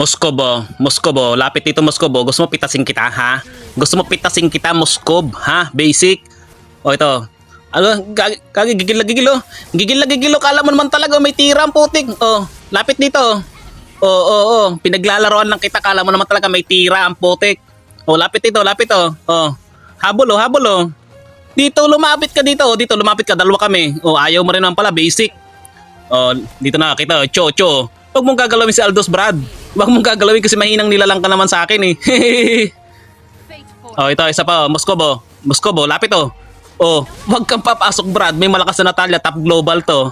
Moskobo, Moskobo, lapit dito Moskobo. Gusto mo pitasin kita, ha? Gusto mo pitasin kita, Moskob, ha? Basic. O ito. Ano, gigil na gigil, oh. Gigil na gigil, oh. Kala mo naman talaga may tira ang putik. Oh, lapit dito. Oh. Pinaglalaroan lang kita. Kala mo naman talaga may tira ang putik. Oh, lapit dito, lapit, oh. Oh. Habol, oh, habol, oh. Dito, lumapit ka dito. Dito, lumapit ka. Dalawa kami. Oh, ayaw mo rin naman pala, basic. Oh, dito na, kita, Cho. Huwag mong gagalawin si Aldos, Brad. Huwag mong gagalawin kasi mahinang nilalang ka naman sa akin, eh. Oh, ito, isa pa, oh. Moskobo, lapit, oh. Oh, huwag kang papasok, Brad. May malakas na Natalia, top global to.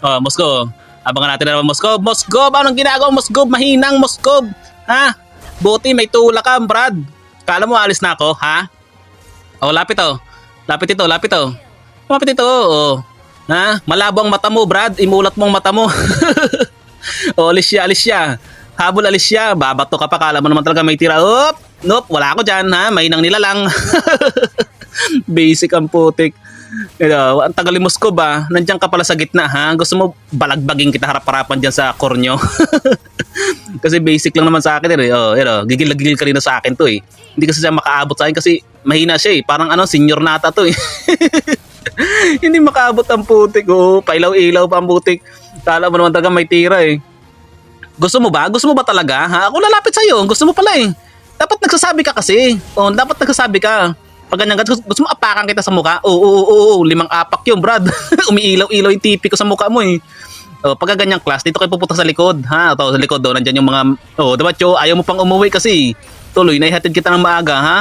Oh, Moskob. Abangan natin na naman, Moskob. Moskob, anong ginagawa, Moskob? Mahinang, Moskob. Ha? Buti, may tula ka, Brad. Kala mo, alis na ako, ha? Oh, lapit, oh. Lapit ito. Lapit ito, oh. Ha? Malabo ang mata mo, Brad. Imulat mong mata mo. O, alis siya. Habol, alis siya. Babato ka pa. Kala mo naman talaga may tira. Nope, wala ako dyan, ha? Mahinang nila lang. Basic ang putik. Ito, ang tagal mo, Moskob, ha? Nandiyan ka pala sa gitna, ha? Gusto mo balagbaging kita harap-harapan dyan sa kornyo. Kasi basic lang naman sa akin, eh. Oh, ito, gigil ka rin sa akin to, eh. Hindi kasi siya makaabot sa akin kasi mahina siya, eh. Parang senior nata to, eh. Hindi makaabot ang putik. Oh, pailaw-ilaw pa ang putik. Kala mo naman talaga may tira, eh. Gusto mo ba? Gusto mo ba talaga? Ha? Ako lalapit sa'yo. Gusto mo pala, eh. Dapat nagsasabi ka kasi. Oh, dapat nagsasabi ka. Pag ganyan, gusto mo apakan kita sa mukha? Oo. 5 apak yun, Brad. Umiilaw-ilaw yung tipi ko sa mukha mo, eh. Oh, pag ganyang class, dito kayo pupunta sa likod. Ha? Ito, sa likod, oh. Nandyan yung mga... Oh, diba, Cho? Ayaw mo pang umuwi kasi. Tuloy, naihatid kita ng maaga, ha?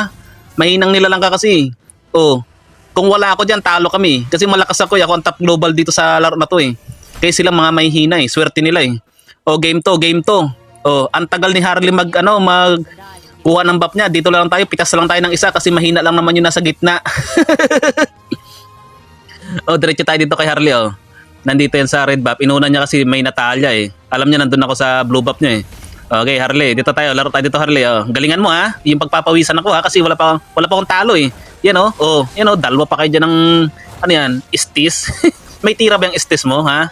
Mahinang nila lang ka kasi. Oh. Kung wala ako dyan, talo kami. Kasi malakas ako, ako ang top global dito sa laro na to, eh. Kaya sila mga mahihina, eh. Swerte nila, eh. Oh, game to. Oh, ang tagal ni Harley kuha ng buff niya. Dito lang tayo, pitas lang tayo ng isa kasi mahina lang naman yung nasa gitna. Oh, diretso tayo dito kay Harley, oh. Nandito yan sa red buff. Inuna niya kasi may Natalia, eh. Alam niya nandun ako sa blue buff niya, eh. Okay, Harley, dito tayo. Laro tayo dito, Harley, oh. Galingan mo, ha. Yung pagpapawisan ako, ha, kasi wala pa akong talo, eh. Yan, oh. Oh, yan, oh. Dalawa pa kayo dyan ng ano yan, istis. May tira ba yung istis mo, ha?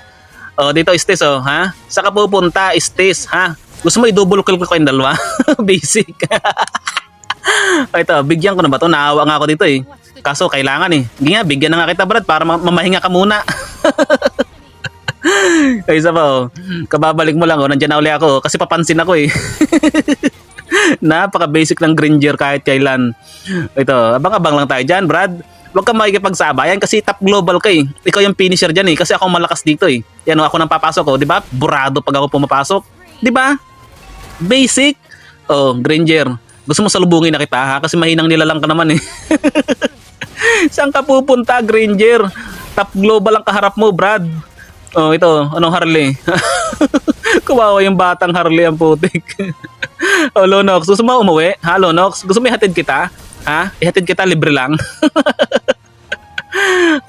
Oh, dito istis, oh, ha? Saka pupunta, istis, ha? Gusto mo i-double kill ko kayong dalawa? Basic. Oh, ito, bigyan ko na ba to? Naawa nga ako dito, eh. Kaso kailangan, eh. Hindi nga, bigyan na nga kita, Brad, para mamahinga ka muna. Ay, isa pa, oh. Kababalik mo lang, oh. Nandiyan na uli ako, oh. Kasi papansin ako, eh. Napaka-basic ng Granger kahit kailan. Ito, abang-abang lang tayo dyan, Brad. Huwag kang makikipagsabayan kasi top global ka, eh. Ikaw yung finisher dyan, eh. Kasi ako malakas dito, eh. Yan, oh, ako nang papasok, oh. Diba? Burado pag ako pumapasok. Diba? Basic. Oh, Granger. Gusto mo salubungin na kita, ha? Kasi mahinang nilalang ka naman, eh. Saan ka pupunta, Granger? Top global ang kaharap mo, Brad. Oh, ito. Anong Harley? Kuwawa yung batang Harley ang putik. Oh, Lonox. Gusto mo umuwi? Ha, Lonox? Gusto mo ihatid kita? Ha? Ihatid kita libre lang?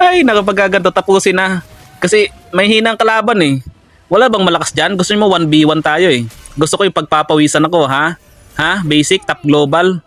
Ay, nakapagkaganto. Tapusin na. Kasi may hinang kalaban, eh. Wala bang malakas dyan? Gusto mo 1v1 tayo, eh. Gusto ko yung pagpapawisan ako, ha? Ha? Basic, top global.